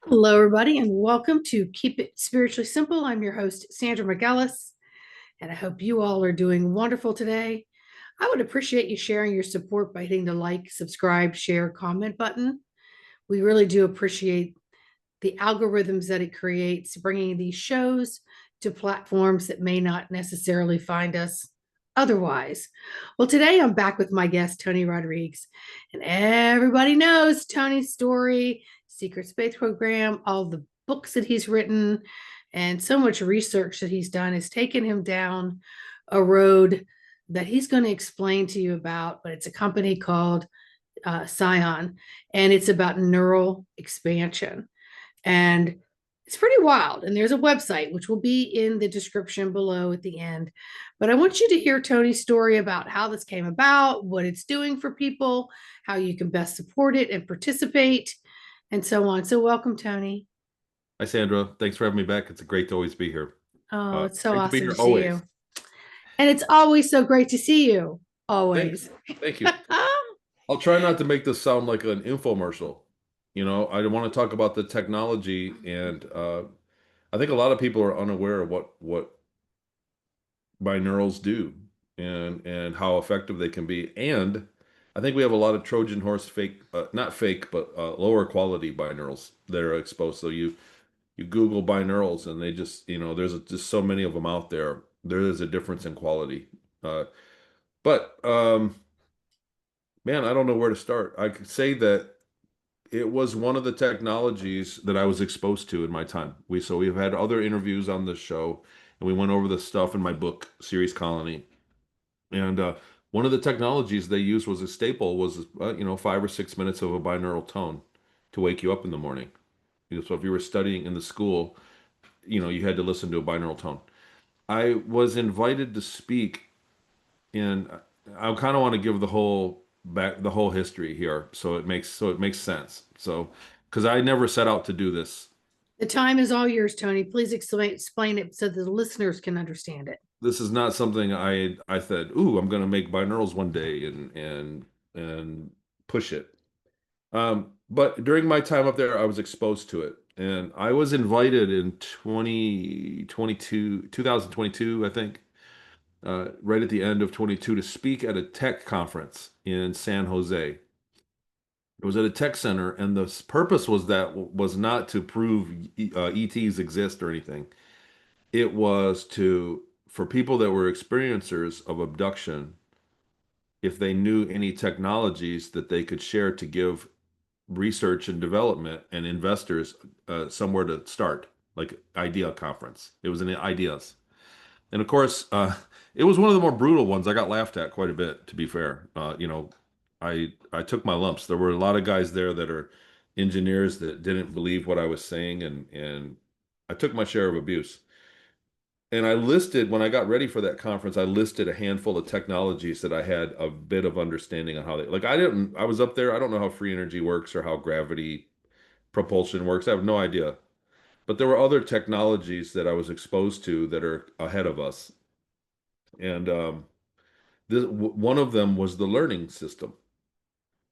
Hello, everybody, and welcome to Keep It Spiritually Simple. I'm your host, Sandra McGellis, and I hope you all are doing wonderful today. I would appreciate you sharing your support by hitting the like, subscribe, share, comment button. We really do appreciate the algorithms that it creates, bringing these shows to platforms that may not necessarily find us otherwise. Well, today I'm back with my guest, Tony Rodrigues, and everybody knows Tony's story, Secret Space Program, all the books that he's written, and so much research that he's done has taken him down a road that he's going to explain to you about. But it's a company called Psiion, and it's about neural expansion. And it's pretty wild. And there's a website, which will be in the description below at the end. But I want you to hear Tony's story about how this came about, what it's doing for people, how you can best support it and participate, and so on. So, welcome, Tony. Hi, Sandra. Thanks for having me back. It's great to always be here. Oh, it's so Great to be awesome here to see always. you. And it's always so great to see you. Thanks. Always. Thank you. I'll try not to make this sound like an infomercial. I want to talk about the technology, and I think a lot of people are unaware of what binaurals do and how effective they can be. And I think we have a lot of Trojan horse fake, not fake, but lower quality binaurals that are exposed. So you Google binaurals, and they just, there's just so many of them out there. There is a difference in quality. Uh, but man, I don't know where to start. I could say that it was one of the technologies that I was exposed to in my time. We've had other interviews on this show, and we went over the stuff in my book, Series Colony. And one of the technologies they used was a staple was 5 or 6 minutes of a binaural tone to wake you up in the morning. So if you were studying in the school, you had to listen to a binaural tone. I was invited to speak, and I kind of want to give the whole history here, so it makes sense. So, because I never set out to do this. The time is all yours, Tony. Please explain it so the listeners can understand it. This is not something I said, "Ooh, I'm going to make binaurals one day and push it." But during my time up there, I was exposed to it, and I was invited in 2022, I think, right at the end of 22 to speak at a tech conference in San Jose. It was at a tech center, and the purpose was not to prove ETs exist or anything. It was for people that were experiencers of abduction, if they knew any technologies that they could share to give research and development and investors somewhere to start, like idea conference. It was an ideas. And of course, it was one of the more brutal ones. I got laughed at quite a bit, to be fair. I took my lumps. There were a lot of guys there that are engineers that didn't believe what I was saying, and I took my share of abuse. And when I got ready for that conference, I listed a handful of technologies that I had a bit of understanding on how I was up there, I don't know how free energy works or how gravity propulsion works. I have no idea. But there were other technologies that I was exposed to that are ahead of us. And one of them was the learning system.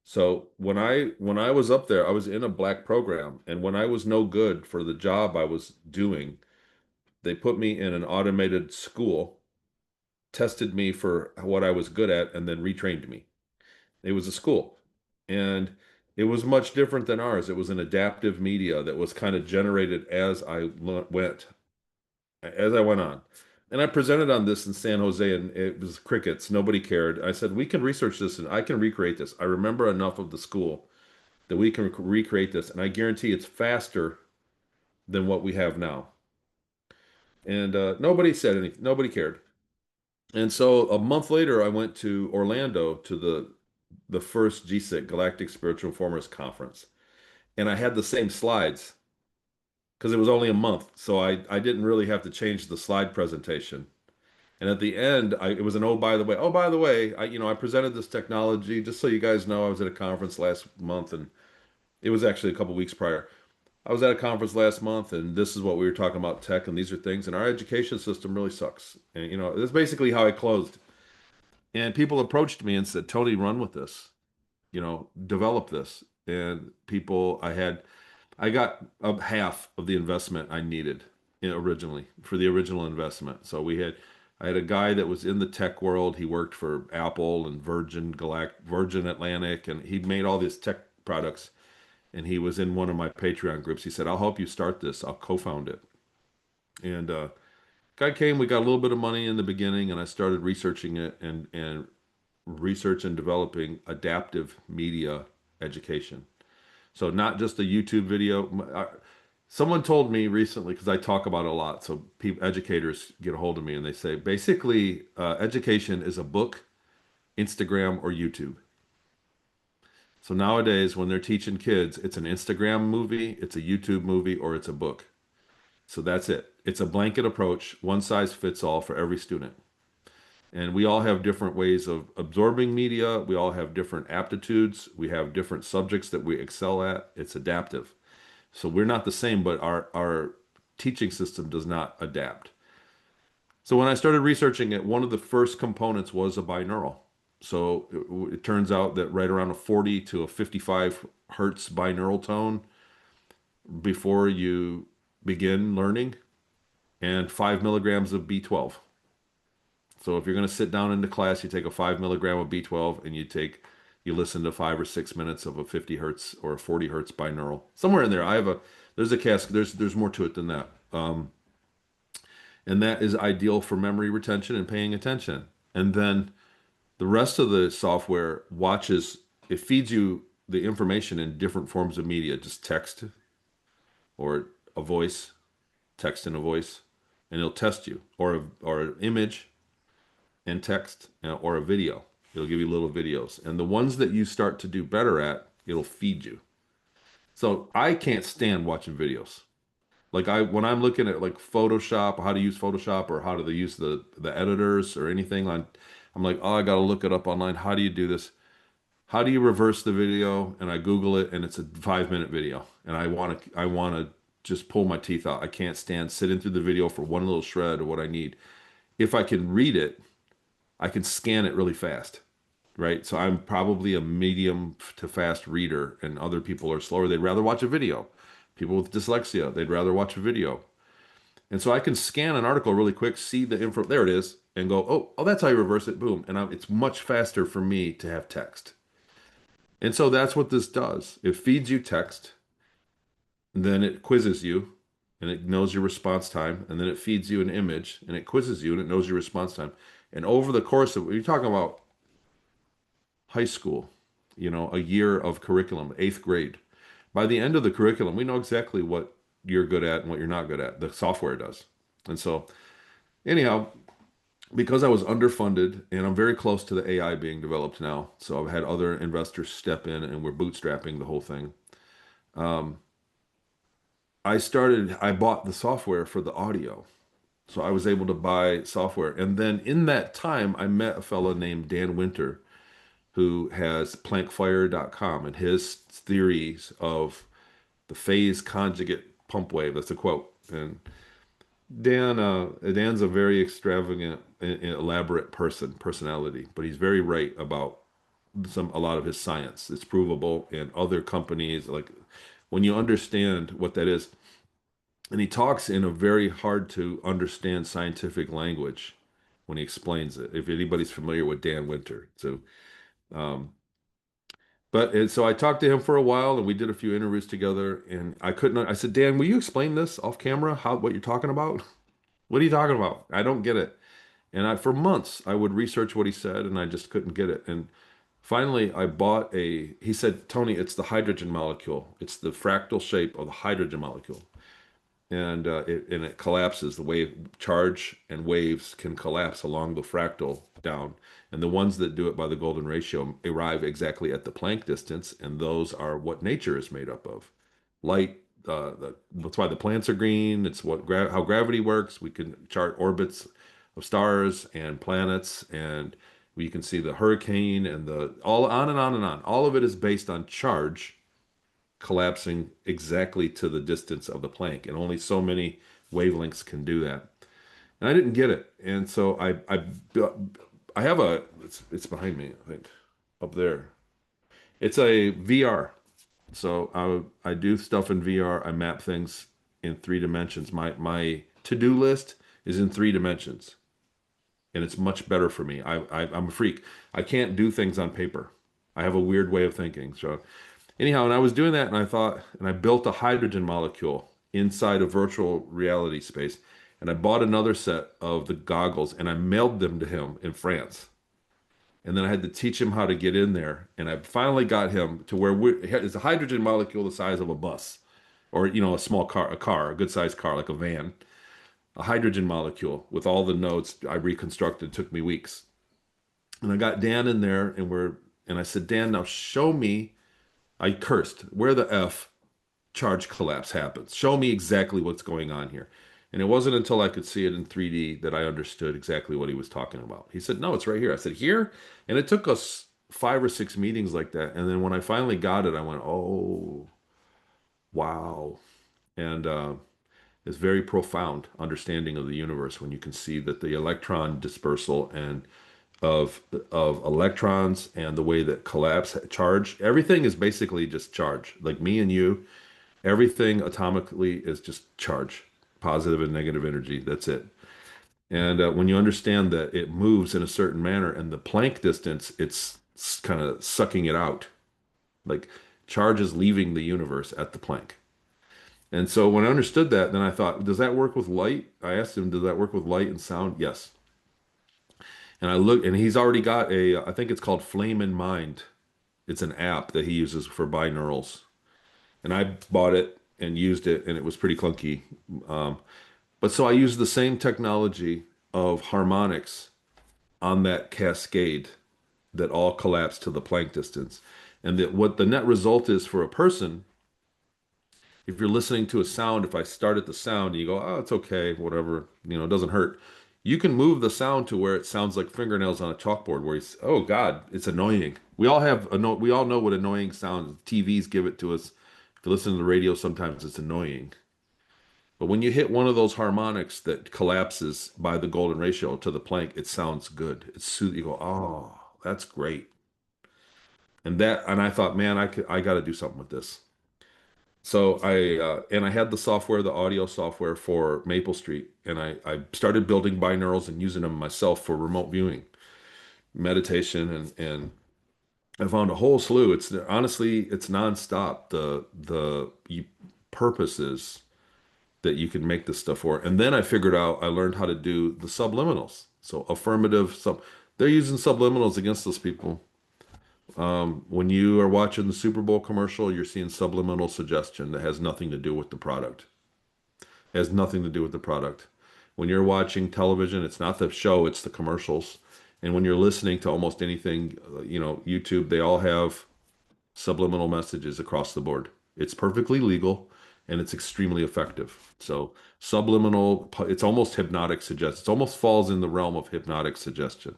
So when I was up there, I was in a black program, and when I was no good for the job I was doing, they put me in an automated school, tested me for what I was good at, and then retrained me. It was a school, and it was much different than ours. It was an adaptive media that was kind of generated as I went on. And I presented on this in San Jose, and it was crickets. Nobody cared. I said, we can research this and I can recreate this. I remember enough of the school that we can recreate this, and I guarantee it's faster than what we have now. And nobody said anything. Nobody cared. And so a month later, I went to Orlando to the first GSIC, Galactic Spiritual Informers Conference, and I had the same slides because it was only a month, so I didn't really have to change the slide presentation. And at the end, it was an oh by the way, I presented this technology just so you guys know. I was at a conference last month, and it was actually a couple weeks prior. I was at a conference last month, and this is what we were talking about tech, and these are things, and our education system really sucks. And that's basically how I closed. And people approached me and said, "Tony, run with this. Develop this." And people, I had I got half of the investment I needed originally for the original investment. So I had a guy that was in the tech world. He worked for Apple and Virgin Atlantic, and he made all these tech products. And he was in one of my Patreon groups. He said, "I'll help you start this. I'll co-found it." And guy came. We got a little bit of money in the beginning, and I started researching it and research and developing adaptive media education. So not just a YouTube video. Someone told me recently, because I talk about it a lot, so people, educators get a hold of me and they say basically education is a book, Instagram, or YouTube. So nowadays, when they're teaching kids, it's an Instagram movie, it's a YouTube movie, or it's a book. So that's it. It's a blanket approach, one size fits all for every student. And we all have different ways of absorbing media. We all have different aptitudes. We have different subjects that we excel at. It's adaptive. So we're not the same, but our teaching system does not adapt. So when I started researching it, one of the first components was a binaural. So it turns out that right around a 40 to a 55 hertz binaural tone before you begin learning, and 5 milligrams of B12. So if you're going to sit down into class, you take a 5 milligram of B12 and you listen to 5 or 6 minutes of a 50 hertz or a 40 hertz binaural. Somewhere in there, there's a cask, there's more to it than that. And that is ideal for memory retention and paying attention. And then the rest of the software it feeds you the information in different forms of media, just text or a voice, text and a voice, and it'll test you, or an image and text, or a video. It'll give you little videos. And the ones that you start to do better at, it'll feed you. So I can't stand watching videos. Like when I'm looking at like Photoshop, how to use Photoshop or how to use the editors or anything I'm like, oh, I got to look it up online. How do you do this? How do you reverse the video? And I Google it and it's a 5 minute video. And I want to just pull my teeth out. I can't stand sitting through the video for one little shred of what I need. If I can read it, I can scan it really fast, right? So I'm probably a medium to fast reader, and other people are slower. They'd rather watch a video. People with dyslexia, they'd rather watch a video. And so I can scan an article really quick, see the info, there it is, and go, oh, that's how you reverse it, boom. And it's much faster for me to have text. And so that's what this does. It feeds you text, and then it quizzes you, and it knows your response time, and then it feeds you an image, and it quizzes you, and it knows your response time. And over the course of, you're talking about high school, a year of curriculum, eighth grade. By the end of the curriculum, we know exactly what you're good at and what you're not good at. The software does. And so, anyhow, because I was underfunded and I'm very close to the AI being developed now, so I've had other investors step in and we're bootstrapping the whole thing. Um, I bought the software for the audio. So I was able to buy software. And then in that time, I met a fellow named Dan Winter who has plankfire.com, and his theories of the phase conjugate pump wave. That's a quote. And Dan's a very extravagant and elaborate personality, but he's very right about a lot of his science. It's provable, and other companies, like when you understand what that is, and he talks in a very hard to understand scientific language when he explains it. If anybody's familiar with Dan Winter, um, so I talked to him for a while, and we did a few interviews together. And I said, Dan, will you explain this off camera? What you're talking about? What are you talking about? I don't get it. And for months, I would research what he said, and I just couldn't get it. And finally, he said, Tony, it's the hydrogen molecule. It's the fractal shape of the hydrogen molecule. And it collapses. The wave charge and waves can collapse along the fractal down. And the ones that do it by the golden ratio arrive exactly at the Planck distance, and those are what nature is made up of. Light, that's why the plants are green. It's how gravity works. We can chart orbits of stars and planets, and we can see the hurricane and all on and on and on. All of it is based on charge collapsing exactly to the distance of the Planck, and only so many wavelengths can do that. And I didn't get it, and so I have it's behind me, I think, up there. It's a VR. So I do stuff in VR. I map things in 3 dimensions. My to-do list is in 3 dimensions, and it's much better for me. I'm a freak. I can't do things on paper. I have a weird way of thinking. So anyhow, and I was doing that, and I thought, and I built a hydrogen molecule inside a virtual reality space, and I bought another set of the goggles, and I mailed them to him in France. And then I had to teach him how to get in there, and I finally got him to where it's a hydrogen molecule the size of a bus, or a small car, a good sized car like a van, a hydrogen molecule with all the nodes I reconstructed. It took me weeks, and I got Dan in there, and I said, Dan, now show me. I cursed. Where the F charge collapse happens? Show me exactly what's going on here. And it wasn't until I could see it in 3D that I understood exactly what he was talking about. He said, no, it's right here. I said, here? And it took us 5 or 6 meetings like that. And then when I finally got it, I went, oh, wow. And it's very profound understanding of the universe when you can see that the electron dispersal and of electrons and the way that collapse charge, everything is basically just charge. Like me and you, everything atomically is just charge, positive and negative energy. That's it. And when you understand that it moves in a certain manner and the Planck distance, it's kind of sucking it out. Like charge is leaving the universe at the Planck. And so when I understood that, then I thought, does that work with light? I asked him, does that work with light and sound? Yes. And I look, and he's already got I think it's called Flame in Mind. It's an app that he uses for binaurals. And I bought it and used it, and it was pretty clunky. Um, but so I used the same technology of harmonics on that cascade that all collapse to the Planck distance. And that what the net result is for a person, if you're listening to a sound, if I start at the sound and you go, oh, it's okay, whatever, it doesn't hurt. You can move the sound to where it sounds like fingernails on a chalkboard, where oh God, it's annoying. We all know what annoying sounds. TVs give it to us. If you listen to the radio, sometimes it's annoying. But when you hit one of those harmonics that collapses by the golden ratio to the Planck, it sounds good. It's soothing. You go, oh, that's great. And I thought, man, I got to do something with this. So I had the software, the audio software for Maple Street, and I started building binaurals and using them myself for remote viewing, meditation, and I found a whole slew. It's honestly, it's nonstop. The purpose is that you can make this stuff for. And then I learned how to do the subliminals. So affirmative sub, they're using subliminals against those people. When you are watching the Super Bowl commercial, you're seeing subliminal suggestion that has nothing to do with the product. It has nothing to do with the product. When you're watching television, it's not the show, it's the commercials. And when you're listening to almost anything, YouTube, they all have subliminal messages across the board. It's perfectly legal and it's extremely effective. So subliminal, it's almost hypnotic suggestion. It almost falls in the realm of hypnotic suggestion.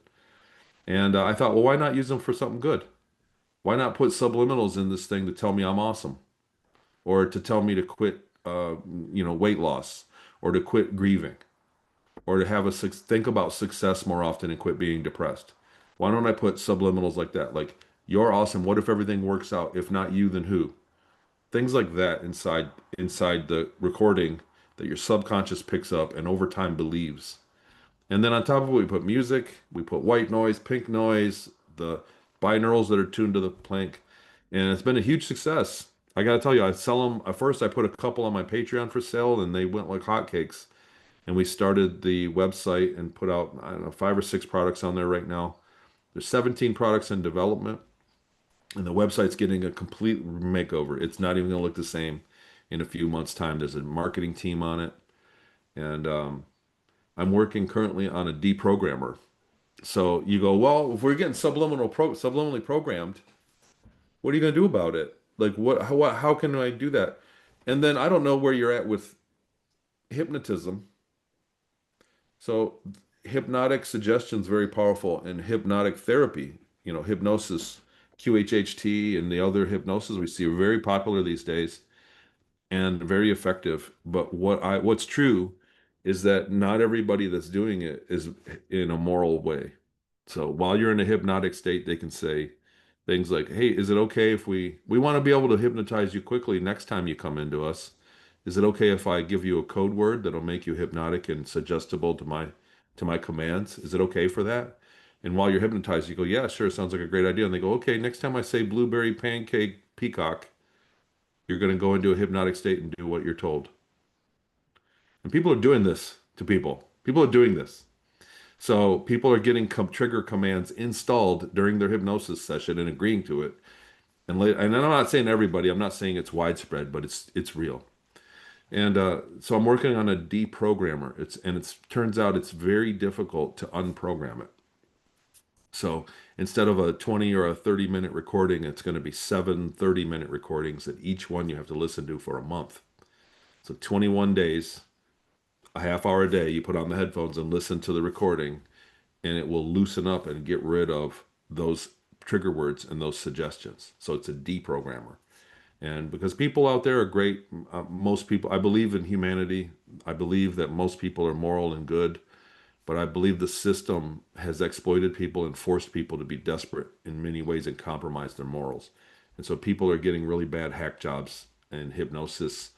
And I thought, well, why not use them for something good? Why not put subliminals in this thing to tell me I'm awesome, or to tell me to quit, weight loss, or to quit grieving, or to have think about success more often and quit being depressed? Why don't I put subliminals like that? Like, you're awesome. What if everything works out? If not you, then who? Things like that inside the recording that your subconscious picks up and over time believes. And then on top of it, we put music, we put white noise, pink noise, the binaurals that are tuned to the Planck, and it's been a huge success. I gotta tell you, I sell them. At first, I put a couple on my Patreon for sale, and they went like hotcakes. And we started the website and put out, I don't know, 5 or 6 products on there right now. There's 17 products in development, and the website's getting a complete makeover. It's not even gonna look the same in a few months' time. There's a marketing team on it, and I'm working currently on a deprogrammer. So you go, well, if we're getting subliminally programmed, what are you going to do about it? Like, how can I do that? And then I don't know where you're at with hypnotism. So hypnotic suggestion is very powerful, and hypnotic therapy, hypnosis, QHHT, and the other hypnosis we see are very popular these days and very effective. But what's true is that not everybody that's doing it is in a moral way. So while you're in a hypnotic state, they can say, Things like, hey, is it okay if we want to be able to hypnotize you quickly next time you come into us? Is it okay if I give you a code word that'll make you hypnotic and suggestible to my commands? Is it okay for that? And while you're hypnotized, you go, yeah, sure, sounds like a great idea. And they go, okay, next time I say blueberry pancake peacock, you're going to go into a hypnotic state and do what you're told. And people are doing this to people. People are doing this. So people are getting trigger commands installed during their hypnosis session and agreeing to it. And I'm not saying everybody. I'm not saying it's widespread, but it's real. And so I'm working on a deprogrammer. It turns out it's very difficult to unprogram it. So instead of a 20 or a 30-minute recording, it's going to be 7 30-minute recordings that each one you have to listen to for a month. So 21 days, a half hour a day, you put on the headphones and listen to the recording, and it will loosen up and get rid of those trigger words and those suggestions. So it's a deprogrammer. And because people out there are great, most people, I believe in humanity. I believe that most people are moral and good, but I believe the system has exploited people and forced people to be desperate in many ways and compromise their morals. And so people are getting really bad hack jobs and hypnosis.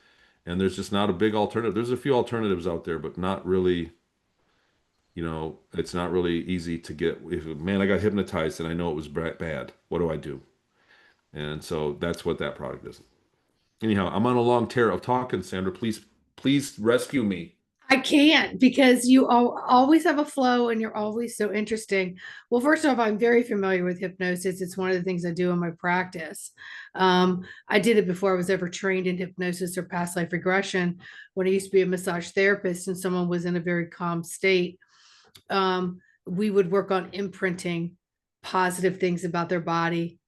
And there's just not a big alternative. There's a few alternatives out there, but not really, it's not really easy to get. If, man, I got hypnotized and I know it was bad. What do I do? And so that's what that product is. Anyhow, I'm on a long tear of talking, Sandra. Please rescue me. I can't because you always have a flow and you're always so interesting. Well, first off, I'm very familiar with hypnosis. It's one of the things I do in my practice. I did it before I was ever trained in hypnosis or past life regression when I used to be a massage therapist and someone was in a very calm state. We would work on imprinting positive things about their body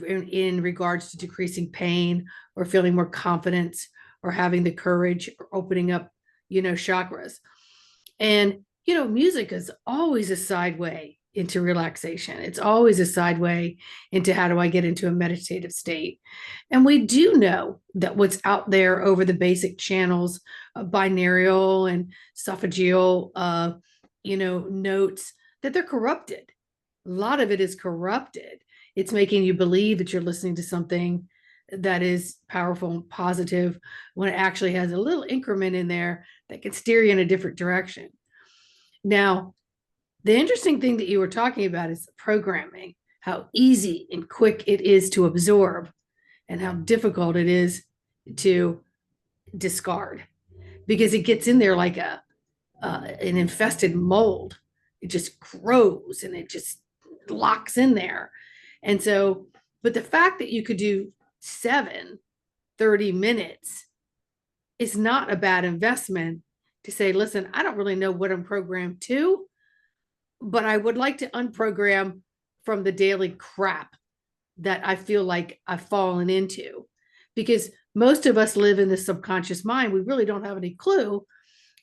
in regards to decreasing pain or feeling more confidence or having the courage or opening up chakras. And music is always a side way into relaxation. It's always a side way into how do I get into a meditative state. And we do know that what's out there over the basic channels of binaural and esophageal notes, that they're corrupted. A lot of it is corrupted. It's making you believe that you're listening to something that is powerful and positive when it actually has a little increment in there that can steer you in a different direction. Now, the interesting thing that you were talking about is programming, how easy and quick it is to absorb and how difficult it is to discard because it gets in there like an infested mold. It just grows and it just locks in there. And so, but the fact that you could do 30 minutes is not a bad investment to say, listen, I don't really know what I'm programmed to, but I would like to unprogram from the daily crap that I feel like I've fallen into. Because most of us live in the subconscious mind. We really don't have any clue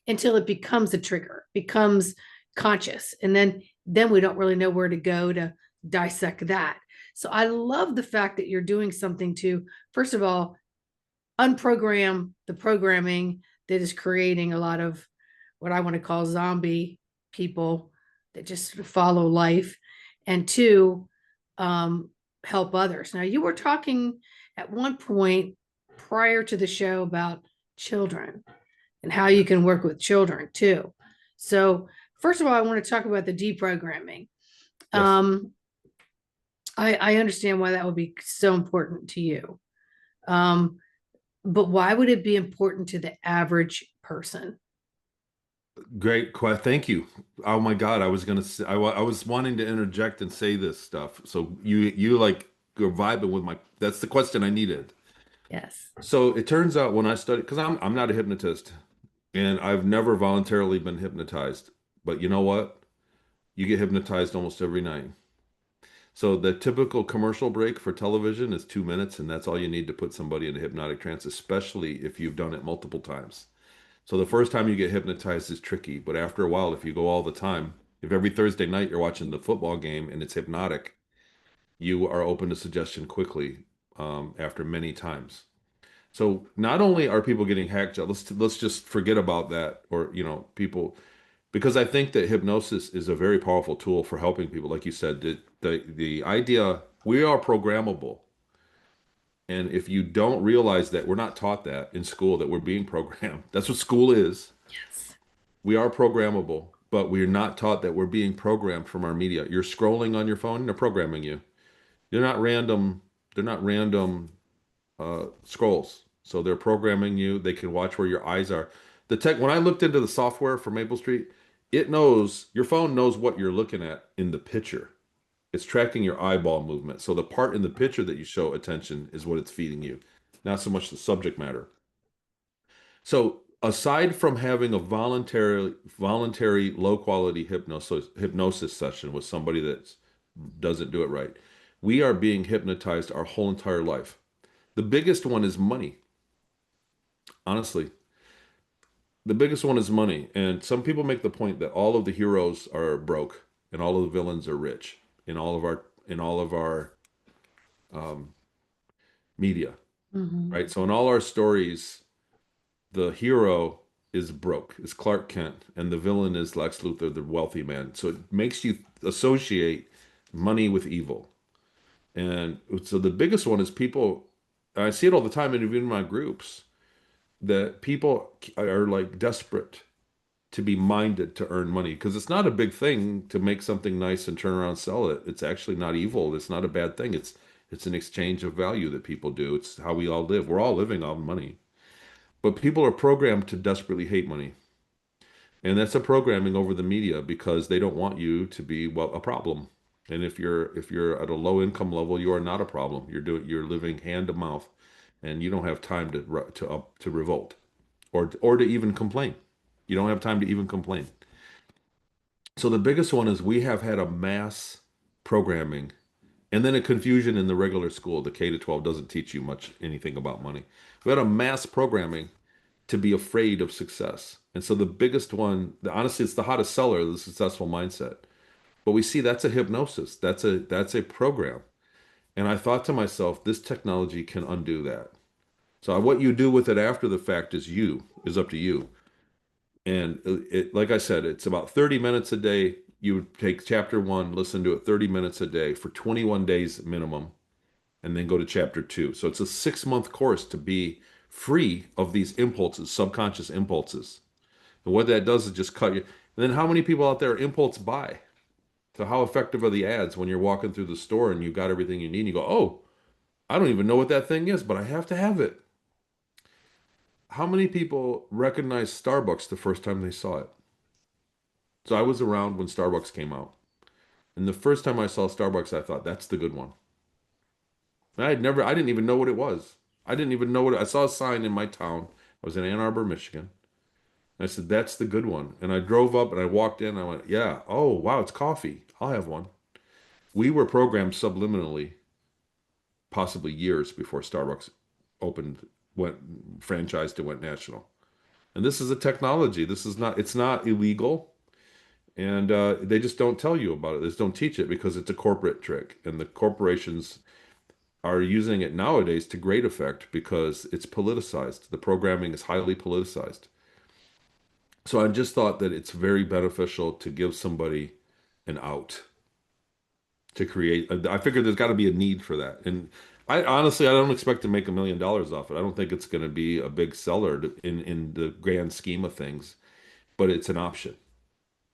until it becomes a trigger, becomes conscious. And then we don't really know where to go to dissect that. So I love the fact that you're doing something to, first of all, unprogram the programming that is creating a lot of what I want to call zombie people that just follow life. And two, help others. Now, you were talking at one point prior to the show about children and how you can work with children too. So first of all, I want to talk about the deprogramming. Yes. I understand why that would be so important to you. But why would it be important to the average person? Great question. Thank you. Oh my God, I was gonna say, I was wanting to interject and say this stuff. So you like you're vibing with my. That's the question I needed. Yes. So it turns out when I studied, because I'm not a hypnotist, and I've never voluntarily been hypnotized. But you know what? You get hypnotized almost every night. So the typical commercial break for television is 2 minutes, and that's all you need to put somebody in a hypnotic trance, especially if you've done it multiple times. So the first time you get hypnotized is tricky, but after a while, if you go all the time, if every Thursday night you're watching the football game and it's hypnotic, you are open to suggestion quickly after many times. So not only are people getting hacked, let's just forget about that, or people, because I think that hypnosis is a very powerful tool for helping people. Like you said, the idea We are programmable. And if you don't realize that, we're not taught that in school, that we're being programmed. That's what school is. Yes. We are programmable, but we're not taught that we're being programmed from our media. You're scrolling on your phone, they're programming you. They're not random, they're not random scrolls. So they're programming you. They can watch where your eyes are. The tech, when I looked into the software for Maple Street, it knows your phone knows what you're looking at in the picture. It's tracking your eyeball movement. So the part in the picture that you show attention is what it's feeding you, not so much the subject matter. So aside from having a voluntary low quality hypnosis session with somebody that doesn't do it right, we are being hypnotized our whole entire life. The biggest one is money. Honestly, the biggest one is money. And some people make the point that all of the heroes are broke and all of the villains are rich in all of our um, media, Hmm. right? So in all our stories, the hero is broke, is Clark Kent, and the villain is Lex Luthor, the wealthy man. So it makes you associate money with evil. And so the biggest one is people, I see it all the time, and even in my groups, that people are like desperate to be minded to earn money because it's not a big thing to make something nice and turn around and sell it. It's actually not evil. It's not a bad thing. It's an exchange of value that people do. It's how we all live. We're all living on money. But people are programmed to desperately hate money. And that's a programming over the media because they don't want you to be, well, a problem. And if you're at a low income level, you are not a problem. You're living hand to mouth, and you don't have time to revolt or to even complain. You don't have time to even complain. So the biggest one is we have had a mass programming and then a confusion in the regular school. The K to 12 doesn't teach you much anything about money. We had a mass programming to be afraid of success. And so the biggest one, honestly, it's the hottest seller, the successful mindset. But we see that's a hypnosis. That's a program. And I thought to myself, this technology can undo that. So what you do with it after the fact is up to you. And like I said, it's about 30 minutes a day. You would take chapter one, listen to it 30 minutes a day for 21 days minimum, and then go to chapter two. So it's a 6 month course to be free of these impulses, subconscious impulses. And what that does is just cut you. And then how many people out there impulse buy? So how effective are the ads when you're walking through the store and you've got everything you need and you go, oh, I don't even know what that thing is, but I have to have it. How many people recognize Starbucks the first time they saw it? So I was around when Starbucks came out. And the first time I saw Starbucks, I thought, that's the good one. And I didn't even know what it was. I didn't even know I saw a sign in my town. I was in Ann Arbor, Michigan. I said, that's the good one. And I drove up and I walked in. And I went, yeah, oh, wow, it's coffee. I'll have one. We were programmed subliminally, possibly years before Starbucks opened, went franchised and went national. And this is a technology. It's not illegal. And they just don't tell you about it. They just don't teach it because it's a corporate trick. And the corporations are using it nowadays to great effect because it's politicized. The programming is highly politicized. So I just thought that it's very beneficial to give somebody an out to create. I figured there's got to be a need for that. And I honestly, I don't expect to make $1 million off it. I don't think it's going to be a big seller in the grand scheme of things, but it's an option.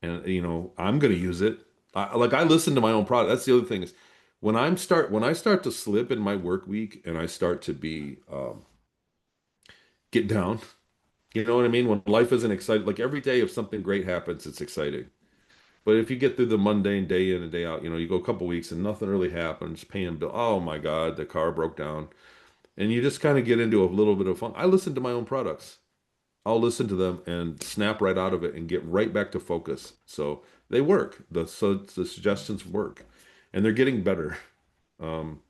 And I'm going to use it. I listen to my own product. That's the other thing is when I start to slip in my work week and I start to be get down. You know what I mean? When life isn't exciting, like every day if something great happens, it's exciting. But if you get through the mundane day in and day out, you go a couple weeks and nothing really happens, paying bill. Oh my God, the car broke down. And you just kind of get into a little bit of fun. I listen to my own products. I'll listen to them and snap right out of it and get right back to focus. So they work. The suggestions work, and they're getting better. Um,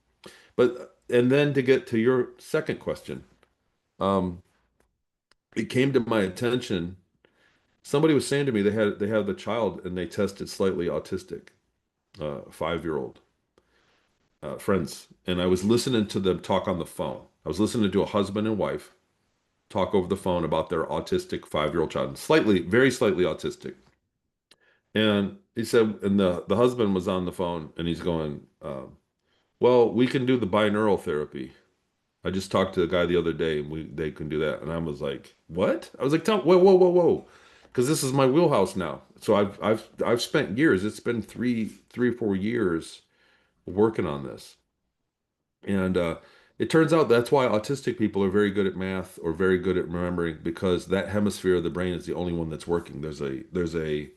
and then to get to your second question, um, it came to my attention. Somebody was saying to me they had the child and they tested slightly autistic, 5-year-old friends, and I was listening to them talk on the phone. I was listening to a husband and wife talk over the phone about their autistic 5-year-old child, very slightly autistic. And he said, and the husband was on the phone and he's going, Well, we can do the binaural therapy. I just talked to the guy the other day, and they can do that, and I was like, "What?" I was like, "Tell, whoa, whoa, whoa, whoa," because this is my wheelhouse now. So I've spent years. It's been 3 or 4 years working on this, and it turns out that's why autistic people are very good at math or very good at remembering because that hemisphere of the brain is the only one that's working. There's a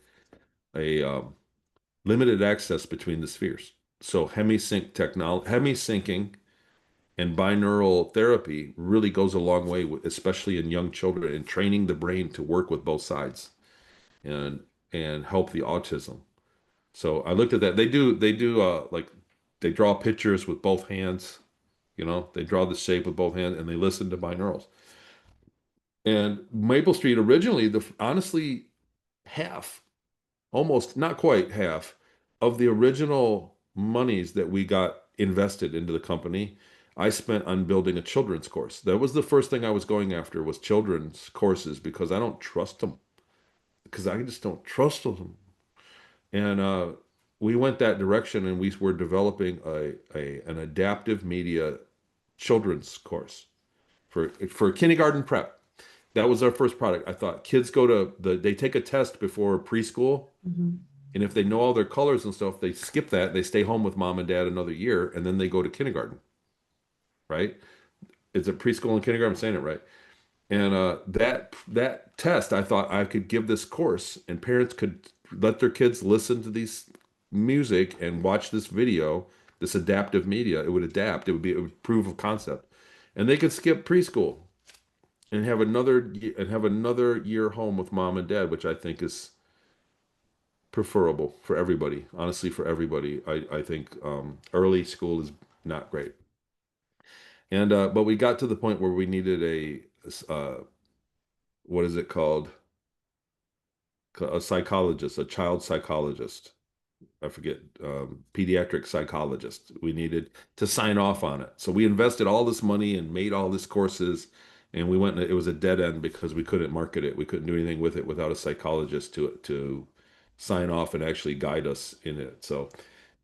limited access between the spheres. So hemisyncing and binaural therapy really goes a long way, especially in young children, in training the brain to work with both sides and help the autism. So I looked at that. They do like they draw pictures with both hands. They draw the shape with both hands and they listen to binaurals. And Maple Street originally, the honestly half, almost not quite half of the original monies that we got invested into the company, I spent on building a children's course. That was the first thing I was going after was children's courses because I don't trust them. Because I just don't trust them. And we went that direction and we were developing an adaptive media children's course for kindergarten prep. That was our first product. I thought kids they take a test before preschool. Mhm. And if they know all their colors and stuff, they skip that. They stay home with mom and dad another year, and then they go to kindergarten, right? It's a preschool and kindergarten. I'm saying it right. And that test, I thought I could give this course, and parents could let their kids listen to these music and watch this video, this adaptive media. It would adapt. It would prove of concept, and they could skip preschool and have another year home with mom and dad, which I think is preferable for everybody. Honestly, for everybody, I think early school is not great. And but we got to the point where we needed what is it called? A psychologist, a child psychologist. I forget, pediatric psychologist. We needed to sign off on it. So we invested all this money and made all these courses, and we went. It was a dead end because we couldn't market it. We couldn't do anything with it without a psychologist to sign off and actually guide us in it. So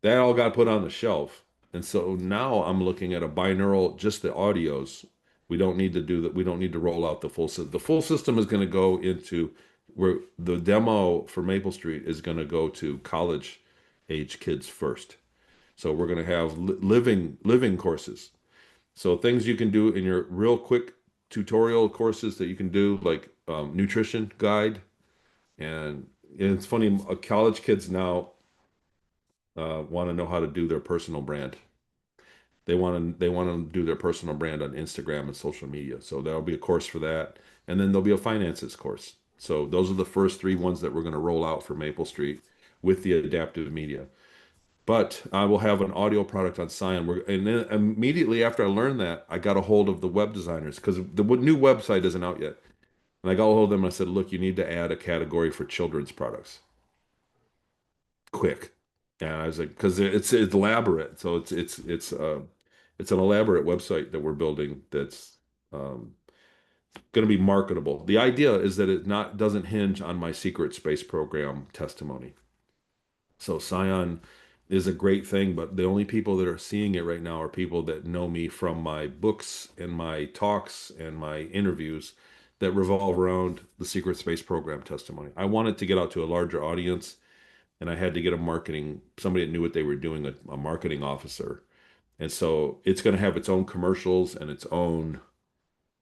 that all got put on the shelf. And so now I'm looking at a binaural, just the audios. We don't need to do that. We don't need to roll out the full system. The full system is going to go into where the demo for Maple Street is going to go to college age kids first. So we're going to have living courses. So things you can do in your real quick tutorial courses that you can do, like nutrition guide. And it's funny, college kids now want to know how to do their personal brand. They want to do their personal brand on Instagram and social media. So there'll be a course for that, and then there'll be a finances course. So those are the first three ones that we're going to roll out for Maple Street with the adaptive media. But I will have an audio product on Psiion. And then immediately after I learned that, I got a hold of the web designers because the new website isn't out yet. And I got a hold of them and I said, look, you need to add a category for children's products. Quick. And I was like, because it's elaborate. So it's an elaborate website that we're building that's um, going to be marketable. The idea is that it not doesn't hinge on my secret space program testimony. So Psiion is a great thing, but the only people that are seeing it right now are people that know me from my books and my talks and my interviews that revolve around the secret space program testimony. I wanted to get out to a larger audience, and I had to get somebody that knew what they were doing, a marketing officer. And so it's going to have its own commercials and its own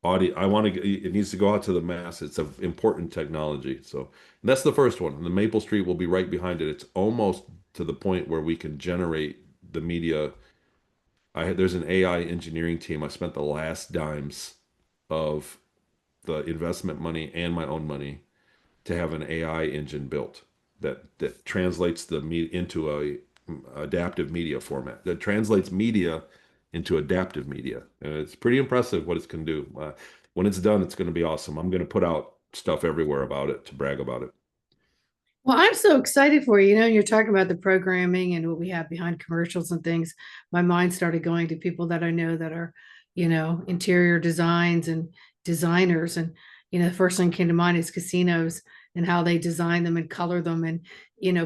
audio. It needs to go out to the mass. It's an important technology. So that's the first one. And the Maple Street will be right behind it. It's almost to the point where we can generate the media. There's an AI engineering team. I spent the last dimes of the investment money and my own money to have an AI engine built that translates into a adaptive media format that translates media into adaptive media. And it's pretty impressive what it can do. When it's done, it's going to be awesome. I'm going to put out stuff everywhere about it to brag about it. Well, I'm so excited for you. You know, you're talking about the programming and what we have behind commercials and things. My mind started going to people that I know that are, interior designs and designers. And, the first thing came to mind is casinos and how they design them and color them and,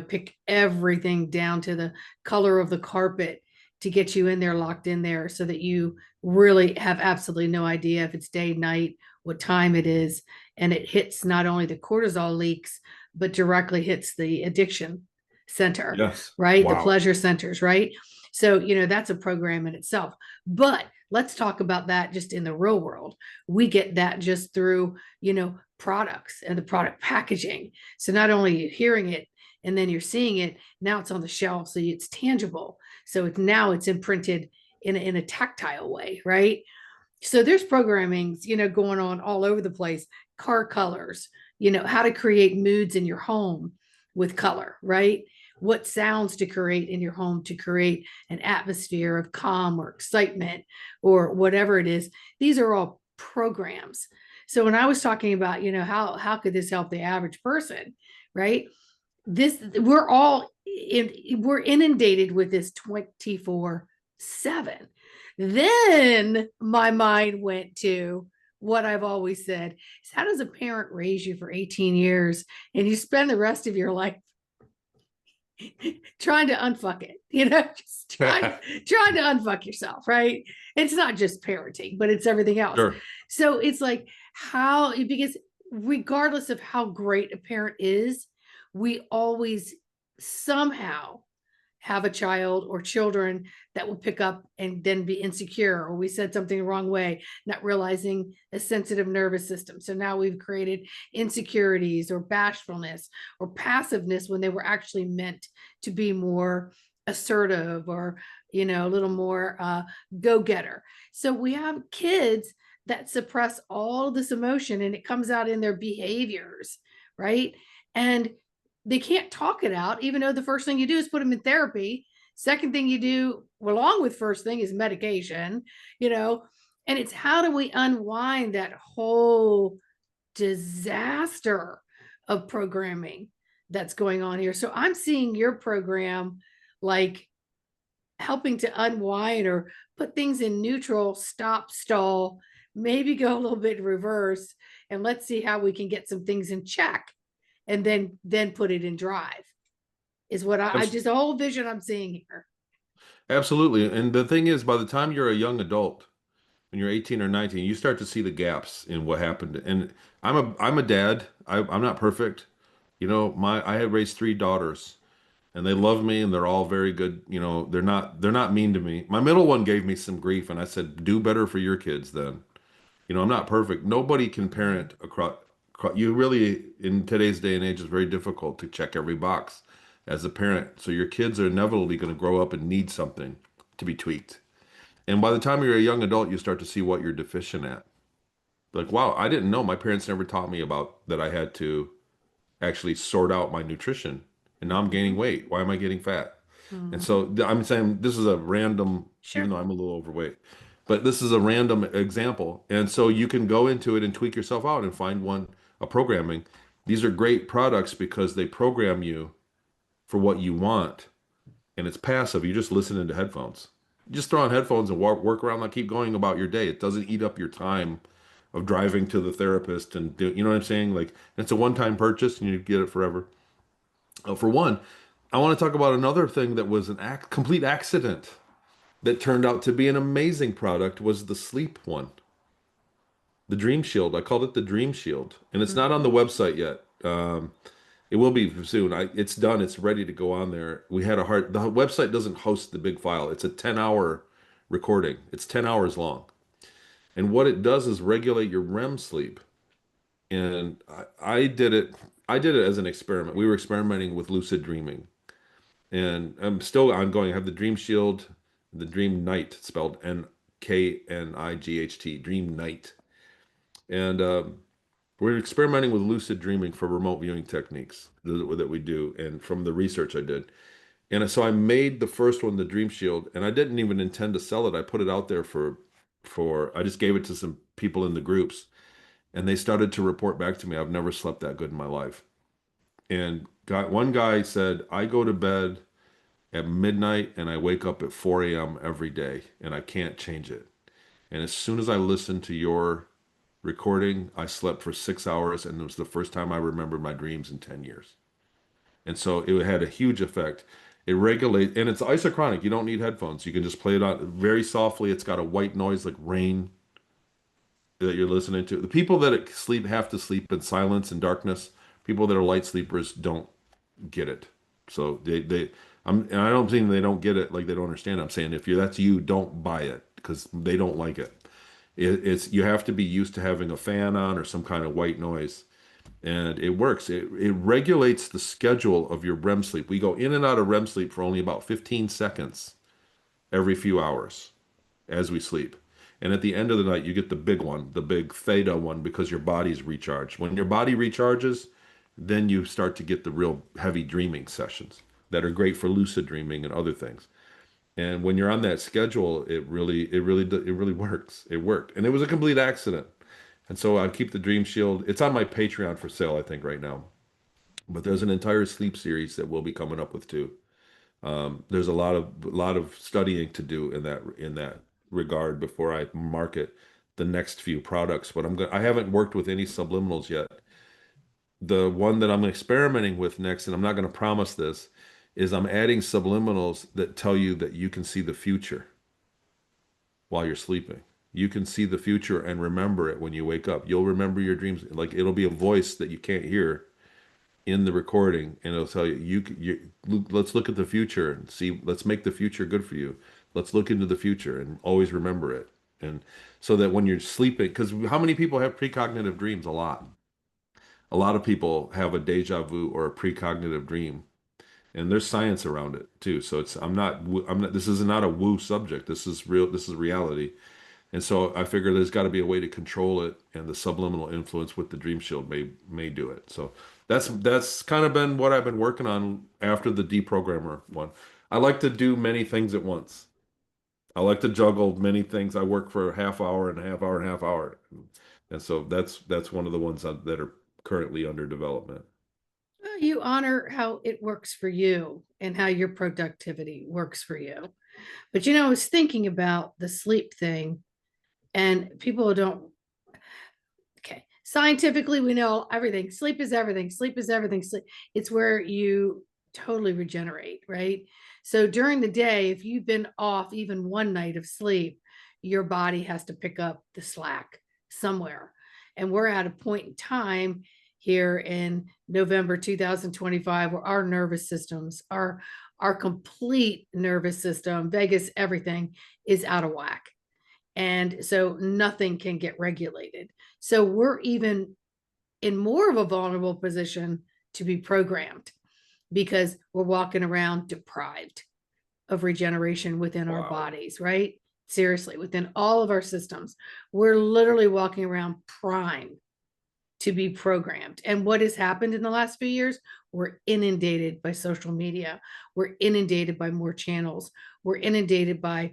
pick everything down to the color of the carpet to get you in there, locked in there, so that you really have absolutely no idea if it's day, night, what time it is. And it hits not only the cortisol leaks, but directly hits the addiction center, Yes. right? The Wow. pleasure centers, right? So, that's a program in itself. But let's talk about that just in the real world. We get that just through, products and the product packaging. So not only are you hearing it and then you're seeing it, now it's on the shelf. So it's tangible. So it's imprinted in a tactile way, right? So there's programmings, going on all over the place. Car colors, how to create moods in your home with color, right? What sounds to create in your home to create an atmosphere of calm or excitement or whatever it is. These are all programs. So when I was talking about, how could this help the average person, right? This we're inundated with this 24/7. Then my mind went to what I've always said is, how does a parent raise you for 18 years and you spend the rest of your life trying to unfuck it, just trying to unfuck yourself, right? It's not just parenting, but it's everything else. Sure. So it's like, because regardless of how great a parent is, we always somehow have a child or children that will pick up and then be insecure, or we said something the wrong way, not realizing a sensitive nervous system. So now we've created insecurities or bashfulness or passiveness when they were actually meant to be more assertive or, a little more go-getter. So we have kids that suppress all this emotion and it comes out in their behaviors, right? And they can't talk it out, even though the first thing you do is put them in therapy. Second thing you do, along with first thing, is medication, and it's how do we unwind that whole disaster of programming that's going on here. So I'm seeing your program like helping to unwind or put things in neutral, stop, stall, maybe go a little bit in reverse, and let's see how we can get some things in check and then put it in drive is what I Abs- just a whole vision I'm seeing here. Absolutely. And the thing is, by the time you're a young adult, when you're 18 or 19, you start to see the gaps in what happened. And I'm a dad. I'm not perfect. I had raised three daughters and they love me and they're all very good. They're not mean to me. My middle one gave me some grief and I said, do better for your kids then. I'm not perfect. Nobody can parent across. You really, in today's day and age, it's very difficult to check every box as a parent. So your kids are inevitably going to grow up and need something to be tweaked. And by the time you're a young adult, you start to see what you're deficient at. Like, wow, I didn't know. My parents never taught me about that I had to actually sort out my nutrition. And now I'm gaining Mhm. weight. Why am I getting fat? And Mhm. so I'm saying this is a random, even Sure. though I'm a little overweight, but this is a random example. And so you can go into it and tweak yourself out and find a programming. These are great products because they program you for what you want. And it's passive. You just listen into headphones. You just throw on headphones and work around and keep going about your day. It doesn't eat up your time of driving to the therapist and you know what I'm saying? Like it's a one-time purchase and you get it forever. For one, I want to talk about another thing that was an complete accident that turned out to be an amazing product was the sleep one, the Dream Shield. I called it the Dream Shield, and it's not on the Mhm. website yet. It will be soon. It's done. It's ready to go on there. The website doesn't host the big file. It's a 10-hour recording. It's 10 hours long. And what it does is regulate your REM sleep. And I did it. I did it as an experiment. We were experimenting with lucid dreaming. And I'm still ongoing. I have the Dream Shield, the Dream Night, spelled Nknight, Dream Night. And we're experimenting with lucid dreaming for remote viewing techniques that we do, and from the research I did. And so I made the first one, the Dream Shield, and I didn't even intend to sell it. I put it out there I just gave it to some people in the groups, and they started to report back to me, I've never slept that good in my life. And one guy said, I go to bed at midnight and I wake up at 4 a.m. every day and I can't change it. And as soon as I listened to your recording, I slept for 6 hours and it was the first time I remembered my dreams in 10 years. And so it had a huge effect. It regulates, and it's isochronic. You don't need headphones. You can just play it on very softly. It's got a white noise like rain that you're listening to. The people that sleep have to sleep in silence and darkness. People that are light sleepers don't get it. So and I don't think they don't get it like they don't understand. I'm saying if that's you, don't buy it because they don't like it. It's you have to be used to having a fan on or some kind of white noise, and it works. It regulates the schedule of your REM sleep. We go in and out of REM sleep for only about 15 seconds every few hours as we sleep. And at the end of the night, you get the big one, the big theta one, because your body's recharged. When your body recharges, then you start to get the real heavy dreaming sessions that are great for lucid dreaming and other things. And when you're on that schedule, it really works. It worked, and it was a complete accident. And so I keep the Dream Shield. It's on my Patreon for sale, I think, right now. But there's an entire sleep series that we'll be coming up with too. There's a lot of studying to do in that regard before I market the next few products. But I haven't worked with any subliminals yet. The one that I'm experimenting with next, and I'm not going to promise this, is I'm adding subliminals that tell you that you can see the future while you're sleeping. You can see the future and remember it when you wake up. You'll remember your dreams. Like it'll be a voice that you can't hear in the recording, and it'll tell you, let's look at the future and see, let's make the future good for you. Let's look into the future and always remember it. And so that when you're sleeping, because how many people have precognitive dreams? A lot. A lot of people have a deja vu or a precognitive dream, and there's science around it too. So I'm not, this is not a woo subject. This is real, this is reality. And so I figure there's got to be a way to control it, and the subliminal influence with the Dream Shield may do it. So that's kind of been what I've been working on after the deprogrammer one. I like to do many things at once. I like to juggle many things. I work for a half hour and a half hour and a half hour, and so that's one of the ones that are currently under development. You honor how it works for you and how your productivity works for you. But I was thinking about the sleep thing, and people don't. Okay, scientifically, we know everything. Sleep is everything. Sleep is everything. Sleep. It's where you totally regenerate, right? So during the day, if you've been off even one night of sleep, your body has to pick up the slack somewhere. And we're at a point in time here in November 2025 where our nervous systems, our complete nervous system, Vegas, everything is out of whack. And so nothing can get regulated. So we're even in more of a vulnerable position to be programmed because we're walking around deprived of regeneration within our Wow. bodies, right? Seriously, within all of our systems, we're literally walking around primed to be programmed. And what has happened in the last few years? We're inundated by social media. We're inundated by more channels. We're inundated by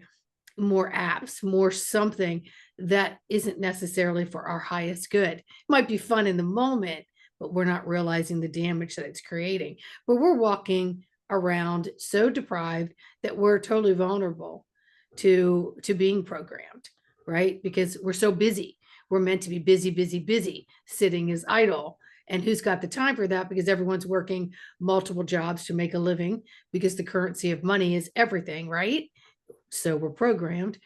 more apps, more something that isn't necessarily for our highest good. It might be fun in the moment, but we're not realizing the damage that it's creating. But we're walking around so deprived that we're totally vulnerable to being programmed, right? Because we're so busy. We're meant to be busy, busy, busy. Sitting is idle. And who's got the time for that? Because everyone's working multiple jobs to make a living because the currency of money is everything, right? So we're programmed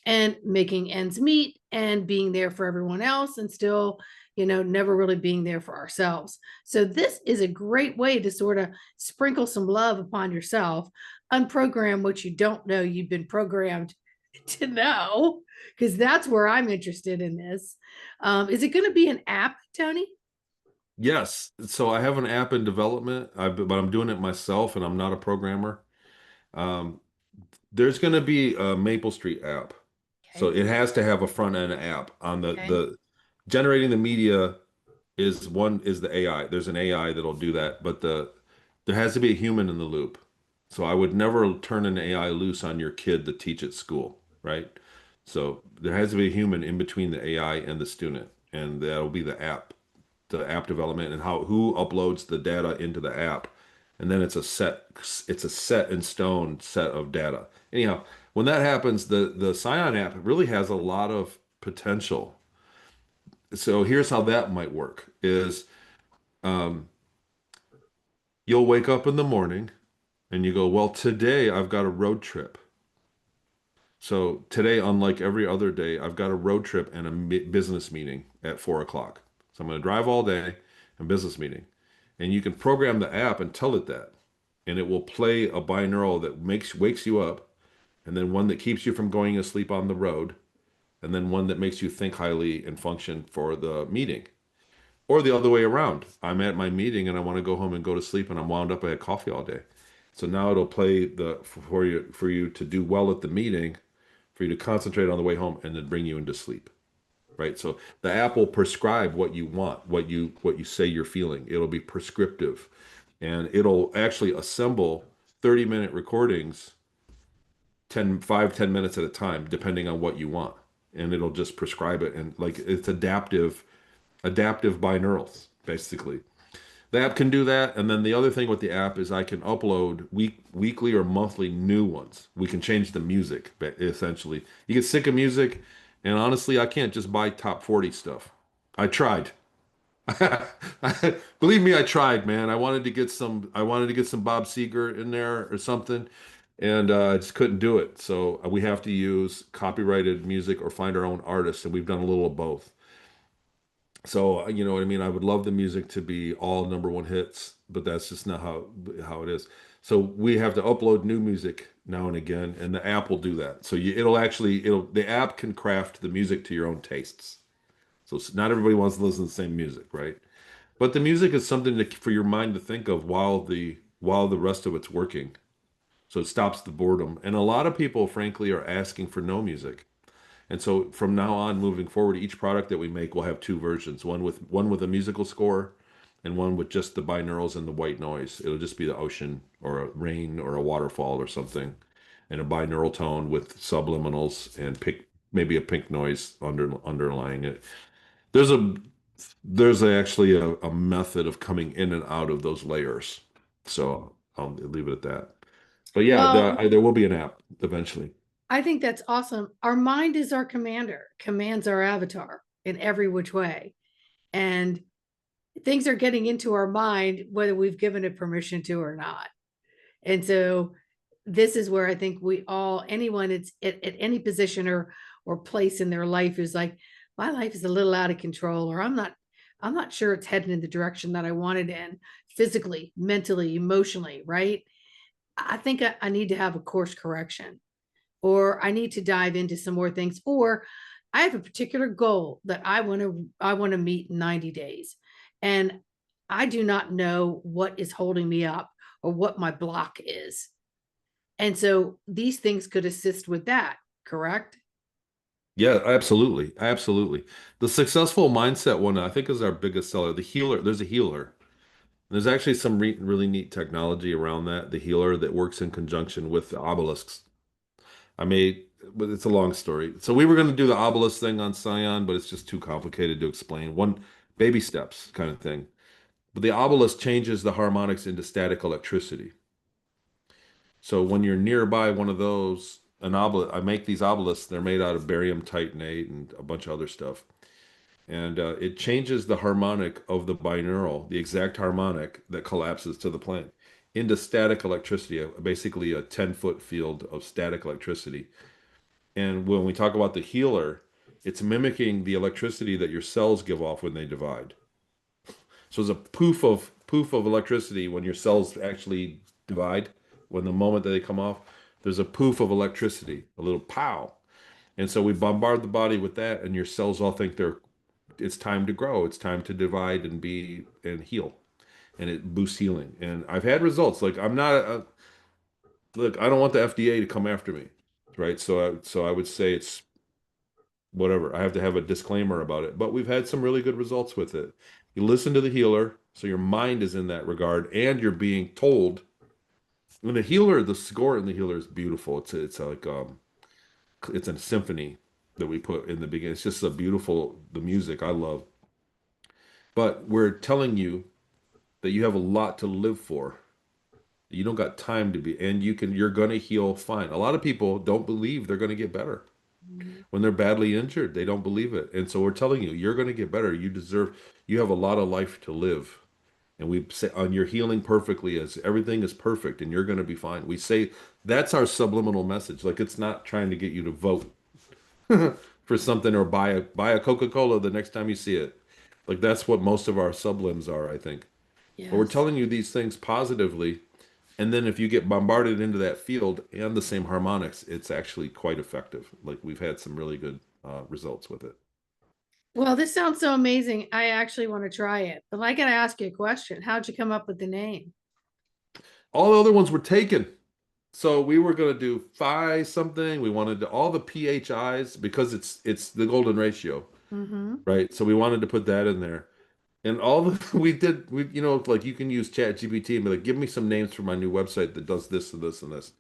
and making ends meet and being there for everyone else and still never really being there for ourselves. So this is a great way to sort of sprinkle some love upon yourself, unprogram what you don't know you've been programmed to know, because that's where I'm interested in this. Is it going to be an app, Tony? Yes. So I have an app in development, but I'm doing it myself, and I'm not a programmer. Um, there's going to be a Maple Street app. So Okay. it has to have a front end app on Okay. the generating the media is the AI. There's an AI that'll do that, but there has to be a human in the loop. So I would never turn an AI loose on your kid to teach at school, right? So there has to be a human in between the AI and the student, and that'll be the app development and how who uploads the data into the app, and then it's a set in stone set of data. Anyhow, when that happens, the Psiion app really has a lot of potential. So here's how that might work: is um, you'll wake up in the morning And you go, well, today I've got a road trip. So today, unlike every other day, I've got a road trip and a business meeting at 4 o'clock. So I'm going to drive all day and business meeting. And you can program the app and tell it that. And it will play a binaural that wakes you up, and then one that keeps you from going to sleep on the road, and then one that makes you think highly and function for the meeting. Or the other way around. I'm at my meeting and I want to go home and go to sleep and I'm wound up. I had coffee all day. So now it'll play the for you to do well at the meeting, for you to concentrate on the way home and then bring you into sleep. Right? So the app will prescribe what you want, what you say you're feeling. It'll be prescriptive and it'll actually assemble 30-minute recordings 10 minutes at a time, depending on what you want. And it'll just prescribe it and like it's adaptive binaurals, basically. The app can do that, and then the other thing with the app is I can upload weekly or monthly new ones. We can change the music, essentially. You get sick of music, and honestly, I can't just buy top 40 stuff. I tried. Believe me, I tried, man. I wanted to get some Bob Seger in there or something, and I just couldn't do it. So we have to use copyrighted music or find our own artists, and we've done a little of both. So, you know what I mean? I would love the music to be all number one hits, but that's just not how it is. So we have to upload new music now and again, and the app will do that. So it'll the app can craft the music to your own tastes. So not everybody wants to listen to the same music, right? But the music is something for your mind to think of while the rest of it's working. So it stops the boredom. And a lot of people, frankly, are asking for no music. And so from now on, moving forward, each product that we make will have two versions, one with a musical score and one with just the binaurals and the white noise. It'll just be the ocean or a rain or a waterfall or something, and a binaural tone with subliminals and maybe a pink noise underlying it. There's a actually a method of coming in and out of those layers. So I'll leave it at that. But yeah, Well, there will be an app eventually. I think that's awesome. Our mind is our commander, commands our avatar in every which way. And things are getting into our mind, whether we've given it permission to or not. And so this is where I think we all, anyone it's at any position or place in their life who's like, my life is a little out of control, or I'm not sure it's heading in the direction that I wanted in physically, mentally, emotionally, right? I think I need to have a course correction, or I need to dive into some more things, or I have a particular goal that I want to meet in 90 days. And I do not know what is holding me up or what my block is. And so these things could assist with that, correct? Yeah, absolutely. Absolutely. The successful mindset one, I think, is our biggest seller. The healer, there's a healer. There's actually some really neat technology around that, the healer that works in conjunction with the obelisks. But it's a long story. So we were going to do the obelisk thing on Psiion, but it's just too complicated to explain. One baby steps kind of thing. But the obelisk changes the harmonics into static electricity. So when you're nearby one of those, an obelisk, I make these obelisks. They're made out of barium titanate and a bunch of other stuff, and it changes the harmonic of the binaural, the exact harmonic that collapses to the plane, into static electricity, basically a 10-foot field of static electricity. And when we talk about the healer, it's mimicking the electricity that your cells give off when they divide. So there's a poof of electricity when your cells actually divide. When the moment that they come off, there's a poof of electricity, a little pow. And so we bombard the body with that, and your cells all think it's time to grow, it's time to divide and be and heal, and it boosts healing. And I've had results. Like I'm not look, I don't want the FDA to come after me, right? So I would say it's whatever. I have to have a disclaimer about it, but we've had some really good results with it. You listen to the healer, so your mind is in that regard, and you're being told. And the healer, the score in the healer is beautiful. It's a symphony that we put in the beginning. It's just a beautiful the music I love. But we're telling you that you have a lot to live for. You don't got time to be, and you're gonna heal fine. A lot of people don't believe they're gonna get better. When they're badly injured, they don't believe it. And so we're telling you, you're gonna get better. You have a lot of life to live. and we say, "On you're healing perfectly, as everything is perfect, and you're going to be fine." We say that's our subliminal message. Like it's not trying to get you to vote for something or buy a Coca-Cola the next time you see it. Like that's what most of our sublims are, I think. But we're Yes. telling you these things positively, and then if you get bombarded into that field and the same harmonics, it's actually quite effective. Like we've had some really good results with it. Well, this sounds so amazing. I actually want to try it. But I got to ask you a question. How'd you come up with the name? All the other ones were taken. So we were going to do phi something. We wanted to, all the PHIs because it's the golden ratio, Mm-hmm. right? So we wanted to put that in there. And all the we like you can use Chat GPT and be like, give me some names for my new website that does this and this and this.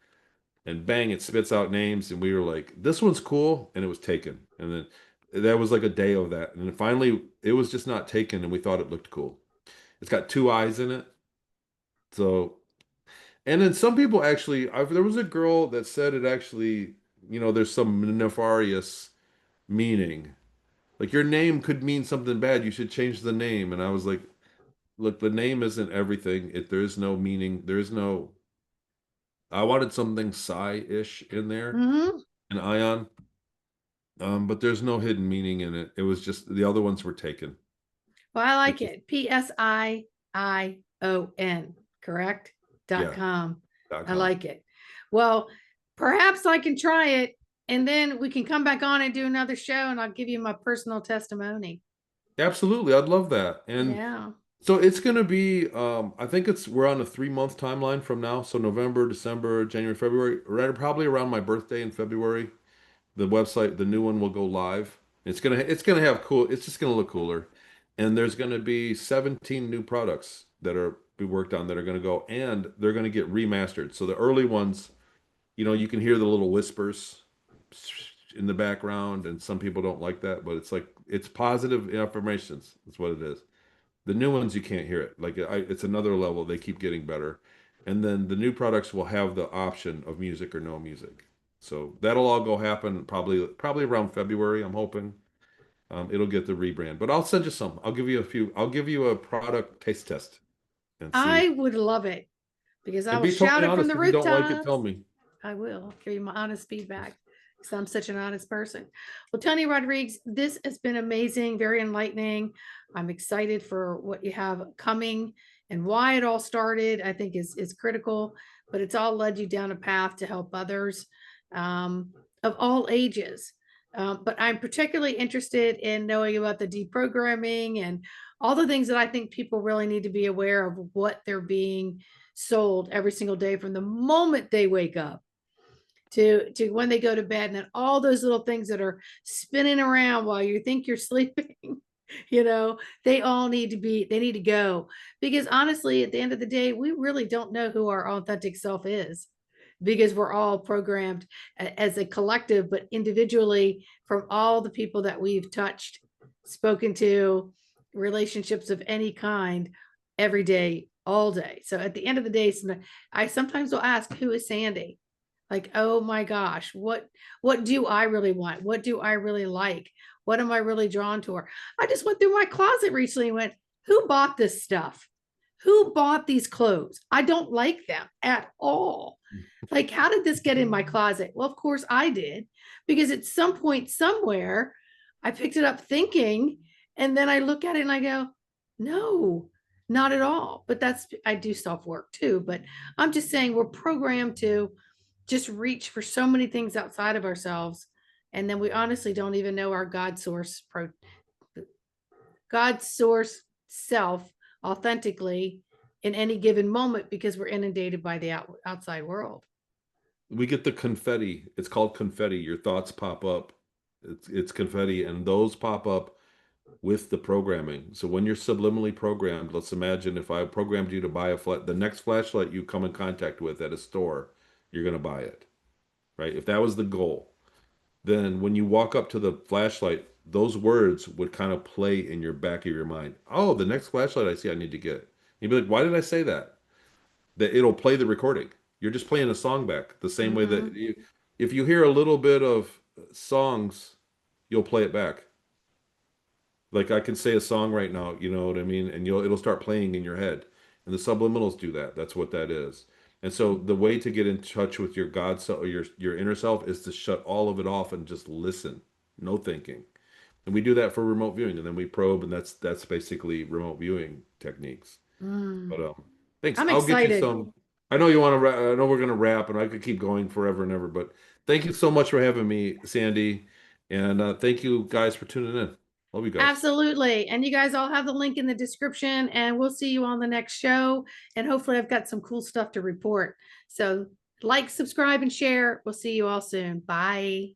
And bang, it spits out names, and we were like, this one's cool, and it was taken. And then that was like a day of that. And then finally it was just not taken, and we thought it looked cool. It's got two eyes in it. So and then some people actually, there was a girl that said it actually, there's some nefarious meaning. Like your name could mean something bad. You should change the name. And I was like, look, the name isn't everything. There is no meaning. There is no. I wanted something psi-ish in there, Mm-hmm. an ion, but there's no hidden meaning in it. It was just the other ones were taken. Well, I It like just, it. PSIION, correct? Dot yeah, com. I .com. like it. Well, perhaps I can try it and then we can come back on and do another show and I'll give you my personal testimony. Absolutely, I'd love that. And Yeah. so it's going to be, I think we're on a 3 month timeline from now. So November, December, January, February, right, probably around my birthday in February. The website, the new one will go live. It's gonna have cool. It's just gonna look cooler, and there's gonna be 17 new products that are be worked on that are gonna go, and they're gonna get remastered. So the early ones, you can hear the little whispers in the background, and some people don't like that, but it's like it's positive affirmations. That's what it is. The new ones you can't hear it. Like it's another level. They keep getting better. And then the new products will have the option of music or no music. So that'll all go happen probably around February, I'm hoping. It'll get the rebrand. But I'll send you some. I'll give you a few. I'll give you a product taste test and see. I would love it because I And will be shout totally it from honest. the If you don't like it, tell rooftops. me. I will give you my honest feedback because I'm such an honest person. Well, Tony Rodrigues, this has been amazing, very enlightening. I'm excited for what you have coming and why it all started. I think is critical, but it's all led you down a path to help others of all ages. But I'm particularly interested in knowing about the deprogramming and all the things that I think people really need to be aware of what they're being sold every single day from the moment they wake up to when they go to bed, and then all those little things that are spinning around while you think you're sleeping. you know they need to go, because honestly at the end of the day we really don't know who our authentic self is, because we're all programmed as a collective but individually from all the people that we've touched, spoken to, relationships of any kind, every day, all day. So at the end of the day, I sometimes will ask, who is Sandy? Like, oh my gosh, what do I really want? What do I really like? What am I really drawn toward? I just went through my closet recently and went, who bought this stuff? Who bought these clothes? I don't like them at all. Like, how did this get in my closet? Well, of course I did, because at some point somewhere I picked it up thinking, and then I look at it and I go, no, not at all. But that's, I do self work too. But I'm just saying we're programmed to just reach for so many things outside of ourselves. And then we honestly don't even know our God source self authentically in any given moment, because we're inundated by the outside world. We get the confetti. It's called confetti. Your thoughts pop up. It's confetti, and those pop up with the programming. So when you're subliminally programmed, let's imagine if I programmed you to buy the next flashlight you come in contact with at a store, you're going to buy it, right? If that was the goal, then when you walk up to the flashlight, those words would kind of play in your back of your mind. Oh, the next flashlight I see, I need to get. You'd be like, why did I say that? That it'll play the recording. You're just playing a song back the same way that Mm-hmm. if you hear a little bit of songs, you'll play it back. Like I can say a song right now, you know what I mean? And it'll start playing in your head. And the subliminals do that. That's what that is. And so the way to get in touch with your God self or your inner self is to shut all of it off and just listen. No thinking. And we do that for remote viewing, and then we probe, and that's basically remote viewing techniques. Mm. But thanks. I'm I'll get you excited. some. I know you want to. I know we're gonna wrap, and I could keep going forever and ever. But thank you so much for having me, Sandy, and thank you guys for tuning in. Love you guys. Absolutely. And you guys all have the link in the description, and we'll see you on the next show. And hopefully, I've got some cool stuff to report. So, like, subscribe, and share. We'll see you all soon. Bye.